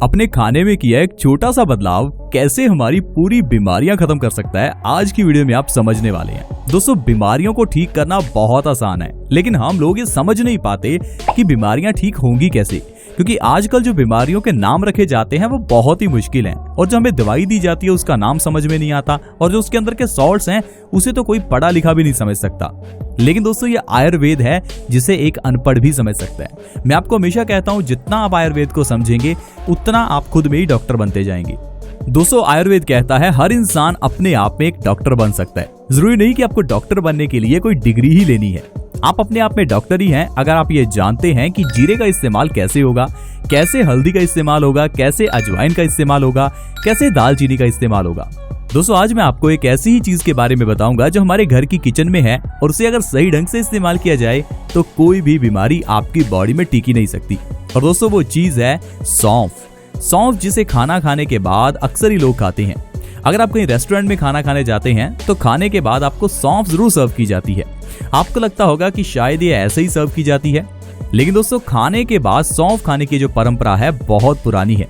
अपने खाने में किया एक छोटा सा बदलाव कैसे हमारी पूरी बीमारियां खत्म कर सकता है, आज की वीडियो में आप समझने वाले हैं। दोस्तों, बीमारियों को ठीक करना बहुत आसान है, लेकिन हम लोग ये समझ नहीं पाते कि बीमारियां ठीक होंगी कैसे, क्योंकि आजकल जो बीमारियों के नाम रखे जाते हैं वो बहुत ही मुश्किल हैं, और जो हमें दवाई दी जाती है उसका नाम समझ में नहीं आता, और जो उसके अंदर के सॉल्ट्स हैं उसे तो कोई पढ़ा लिखा भी नहीं समझ सकता। लेकिन दोस्तों, ये आयुर्वेद है जिसे एक अनपढ़ भी समझ सकता है। मैं आपको हमेशा कहता हूँ, जितना आप आयुर्वेद को समझेंगे उतना आप खुद में ही डॉक्टर बनते जाएंगे। दोस्तों, आयुर्वेद कहता है हर इंसान अपने आप में एक डॉक्टर बन सकता है। जरूरी नहीं कि आपको डॉक्टर बनने के लिए कोई डिग्री ही लेनी है, आप अपने आप में डॉक्टर ही हैं अगर आप ये जानते हैं कि जीरे का इस्तेमाल कैसे होगा, कैसे हल्दी का इस्तेमाल होगा, कैसे अजवाइन का इस्तेमाल होगा, कैसे दालचीनी का इस्तेमाल होगा। दोस्तों, आज मैं आपको एक ऐसी ही चीज के बारे में बताऊंगा जो हमारे घर की किचन में है, और उसे अगर सही ढंग से इस्तेमाल किया जाए तो कोई भी बीमारी आपकी बॉडी में टिकी नहीं सकती। और दोस्तों, वो चीज है सौंफ। सौंफ जिसे खाना खाने के बाद अक्सर ही लोग खाते हैं। अगर आप कहीं रेस्टोरेंट में खाना खाने जाते हैं तो खाने के बाद आपको सौंफ जरूर सर्व की जाती है। आपको लगता होगा कि शायद ये ऐसे ही सर्व की जाती है, लेकिन दोस्तों, खाने के बाद सौंफ खाने की जो परंपरा है बहुत पुरानी है।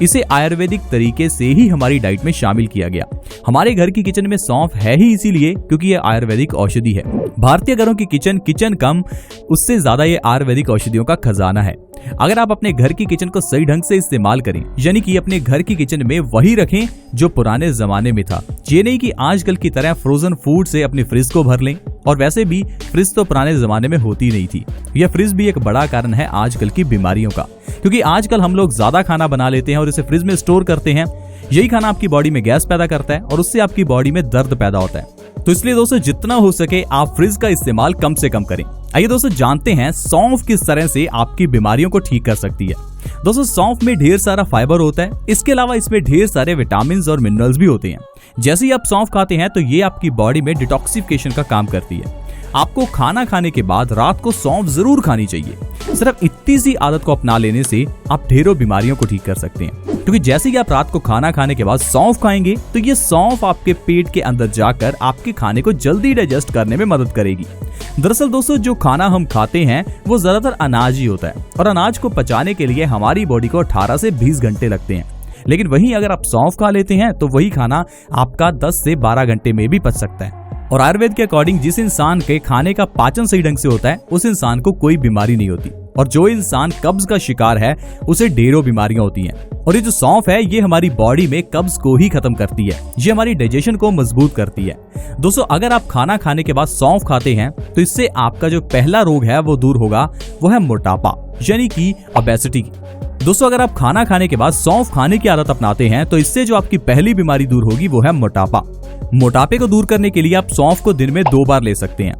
इसे आयुर्वेदिक तरीके से ही हमारी डाइट में शामिल किया गया। हमारे घर की किचन में सौंफ है ही इसीलिए क्योंकि ये आयुर्वेदिक औषधि है। भारतीय घरों की किचन कम, उससे ज्यादा ये आयुर्वेदिक औषधियों का खजाना है। अगर आप अपने घर की किचन को सही ढंग से इस्तेमाल करें, यानी कि अपने घर की किचन में वही रखें जो पुराने जमाने में था, ये नहीं कि आजकल की तरह फ्रोजन फूड से अपनी फ्रिज को भर लें। और वैसे भी फ्रिज तो पुराने जमाने में होती नहीं थी। यह फ्रिज भी एक बड़ा कारण है आजकल की बीमारियों का, क्योंकि आजकल हम लोग ज्यादा खाना बना लेते हैं और इसे फ्रिज में स्टोर करते हैं। यही खाना आपकी बॉडी में गैस पैदा करता है और उससे आपकी बॉडी में दर्द पैदा होता है। तो इसलिए दोस्तों, जितना हो सके आप फ्रिज का इस्तेमाल कम से कम करें। आइए दोस्तों, जानते हैं सौंफ किस तरह से आपकी बीमारियों को ठीक कर सकती है। दोस्तों, सौंफ में ढेर सारा फाइबर होता है। इसके अलावा इसमें ढेर सारे विटामिन और मिनरल्स भी होते हैं। जैसे ही आप सौंफ खाते हैं तो ये आपकी बॉडी में डिटॉक्सिफिकेशन का काम करती है। आपको खाना खाने के बाद रात को सौंफ जरूर खानी चाहिए। सिर्फ इतनी सी आदत को अपना लेने से आप ढेरों बीमारियों को ठीक कर सकते हैं, क्योंकि जैसे ही आप रात को खाना खाने के बाद सौंफ खाएंगे तो ये सौंफ आपके पेट के अंदर जाकर आपके खाने को जल्दी डाइजेस्ट करने में मदद करेगी। दरअसल दोस्तों, जो खाना हम खाते हैं वो ज्यादातर अनाज ही होता है, और अनाज को पचाने के लिए हमारी बॉडी को 18 से 20 घंटे लगते हैं। लेकिन वहीं अगर आप सौंफ खा लेते हैं तो वही खाना आपका 10 से 12 घंटे में भी पच सकता है। और आयुर्वेद के अकॉर्डिंग जिस इंसान के खाने का पाचन सही ढंग से होता है उस इंसान को कोई बीमारी नहीं होती, और जो इंसान कब्ज का शिकार है उसे ढेरों बीमारियां होती हैं। और ये जो सौंफ है ये हमारी बॉडी में कब्ज को ही खत्म करती है, ये हमारी डाइजेशन को मजबूत करती है। दोस्तों, अगर आप खाना खाने के बाद सौंफ खाते हैं तो इससे आपका जो पहला रोग है वो दूर होगा, वो है मोटापा, यानी कि ओबेसिटी। दोस्तों, अगर आप खाना खाने के बाद सौंफ खाने की आदत अपनाते हैं तो इससे जो आपकी पहली बीमारी दूर होगी वो है मोटापा। मोटापे को दूर करने के लिए आप सौंफ को दिन में 2 बार ले सकते हैं।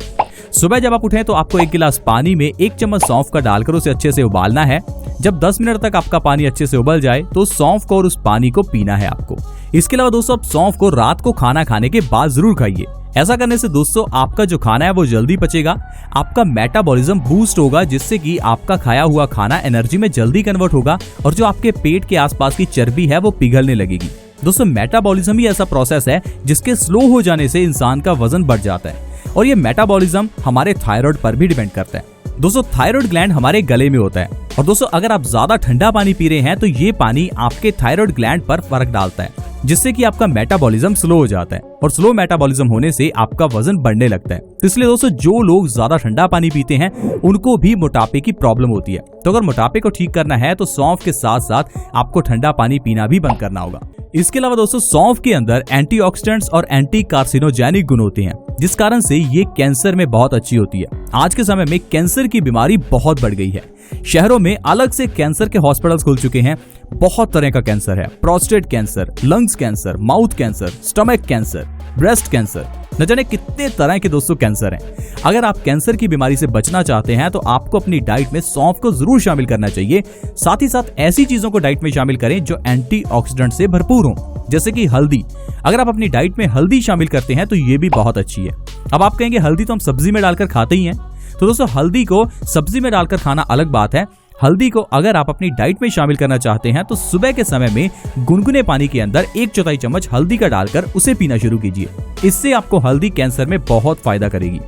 सुबह जब आप उठें तो आपको 1 गिलास पानी में 1 चम्मच सौंफ का डालकर उसे अच्छे से उबालना है। जब 10 मिनट तक आपका पानी अच्छे से उबल जाए तो सौंफ को और उस पानी को पीना है आपको। इसके अलावा दोस्तों, आप सौंफ को रात को खाना खाने के बाद जरूर खाइए। ऐसा करने से दोस्तों आपका जो खाना है वो जल्दी पचेगा, आपका मेटाबॉलिज्म बूस्ट होगा, जिससे कि आपका खाया हुआ खाना एनर्जी में जल्दी कन्वर्ट होगा, और जो आपके पेट के आसपास की चर्बी है वो पिघलने लगेगी। दोस्तों, मेटाबॉलिज्म ही ऐसा प्रोसेस है जिसके स्लो हो जाने से इंसान का वजन बढ़ जाता है, और ये मेटाबॉलिज्म हमारे थायराइड पर भी डिपेंड करता है। दोस्तों, थायराइड ग्लैंड हमारे गले में होता है, और दोस्तों अगर आप ज्यादा ठंडा पानी पी रहे हैं तो ये पानी आपके थायराइड ग्लैंड पर फर्क डालता है, जिससे कि आपका मेटाबॉलिज्म स्लो हो जाता है, और स्लो मेटाबॉलिज्म होने से आपका वजन बढ़ने लगता है। तो इसलिए दोस्तों, जो लोग ज्यादा ठंडा पानी पीते हैं उनको भी मोटापे की प्रॉब्लम होती है। तो अगर मोटापे को ठीक करना है तो सौंफ के साथ साथ आपको ठंडा पानी पीना भी बंद करना होगा। इसके अलावा दोस्तों, सौंफ के अंदर एंटीऑक्सीडेंट्स और एंटी कार्सिनोजेनिक गुण होते हैं, जिस कारण से ये कैंसर में बहुत अच्छी होती है। आज के समय में कैंसर की बीमारी बहुत बढ़ गई है। शहरों में अलग से कैंसर के हॉस्पिटल्स खुल चुके हैं। बहुत तरह का कैंसर है, prostate cancer, lungs cancer, mouth cancer, stomach cancer, breast cancer, न जाने कितने तरह के दोस्तों कैंसर हैं। अगर आप कैंसर की बीमारी से बचना चाहते हैं तो आपको अपनी डाइट में सौंफ को जरूर शामिल करना चाहिए। साथ ही साथ ऐसी चीजों को डाइट में शामिल करें जो एंटीऑक्सीडेंट से भरपूर हों, जैसे कि हल्दी। अगर आप अपनी डाइट में हल्दी शामिल करते हैं तो ये भी बहुत अच्छी है। अब आप कहेंगे हल्दी तो हम सब्जी में डालकर खाते ही हैं, तो दोस्तों हल्दी को सब्जी में डालकर खाना अलग बात है। हल्दी को अगर आप अपनी डाइट में शामिल करना चाहते हैं तो सुबह के समय में गुनगुने पानी के अंदर 1/4 चम्मच हल्दी का डालकर उसे पीना शुरू कीजिए। इससे आपको हल्दी कैंसर में बहुत फायदा करेगी।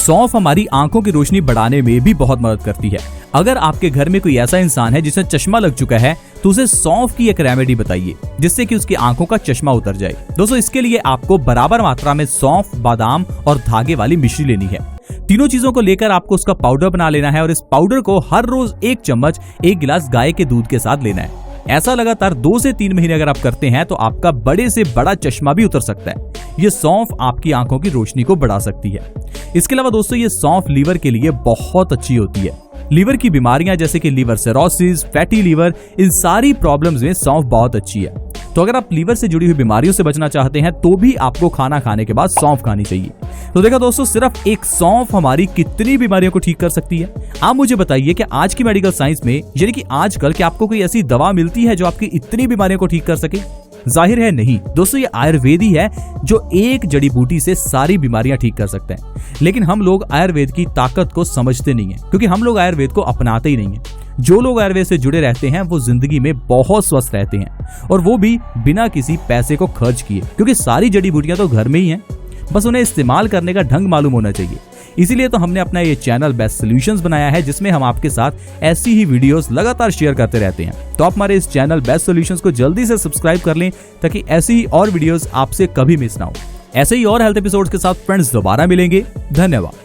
सौंफ हमारी आंखों की रोशनी बढ़ाने में भी बहुत मदद करती है। अगर आपके घर में कोई ऐसा इंसान है जिसे चश्मा लग चुका है तो उसे सौंफ की एक रेमेडी बताइए जिससे कि उसकी आंखों का चश्मा उतर जाए। दोस्तों इसके लिए आपको बराबर मात्रा में सौंफ, बादाम और धागे वाली मिश्री लेनी है। तीनों चीजों को लेकर आपको उसका पाउडर बना लेना है और इस पाउडर को हर रोज 1 चम्मच 1 गिलास गाय के दूध के साथ लेना है। ऐसा लगातार 2 से 3 महीने अगर आप करते हैं तो आपका बड़े से बड़ा चश्मा भी उतर सकता है। ये सौंफ आपकी आंखों की रोशनी को बढ़ा सकती है। इसके अलावा दोस्तों ये सौंफ लीवर के लिए बहुत अच्छी होती है। लीवर की बीमारियां जैसे कि लीवर सिरोसिस, फैटी लीवर, इन सारी प्रॉब्लम्स में सौंफ बहुत अच्छी है। तो अगर आप लीवर से जुड़ी हुई बीमारियों से बचना चाहते हैं तो भी आपको खाना खाने के बाद सौंफ खानी चाहिए। तो देखा दोस्तों, सिर्फ एक सौंफ हमारी कितनी बीमारियों को ठीक कर सकती है। आप मुझे बताइए कि आज की मेडिकल साइंस में यानी कि आजकल क्या आपको कोई ऐसी दवा मिलती है जो आपकी इतनी बीमारियों को ठीक कर सके? जाहिर है नहीं। दोस्तों ये आयुर्वेद ही है जो एक जड़ी बूटी से सारी बीमारियां ठीक कर सकते हैं। लेकिन हम लोग आयुर्वेद की ताकत को समझते नहीं है क्योंकि हम लोग आयुर्वेद को अपनाते ही नहीं है। जो लोग आयुर्वेद से जुड़े रहते हैं वो जिंदगी में बहुत स्वस्थ रहते हैं और वो भी बिना किसी पैसे को खर्च किए, क्योंकि सारी जड़ी बूटियां तो घर में ही हैं। बस उन्हें इस्तेमाल करने का ढंग मालूम होना चाहिए। इसीलिए तो हमने अपना ये चैनल बेस्ट सॉल्यूशंस बनाया है जिसमें हम आपके साथ ऐसी ही वीडियोस लगातार शेयर करते रहते हैं। तो आप हमारे इस चैनल बेस्ट सॉल्यूशंस को जल्दी से सब्सक्राइब कर लें ताकि ऐसी ही और वीडियोस आपसे कभी मिस ना हो। ऐसे ही और हेल्थ एपिसोड्स के साथ फ्रेंड्स दोबारा मिलेंगे। धन्यवाद।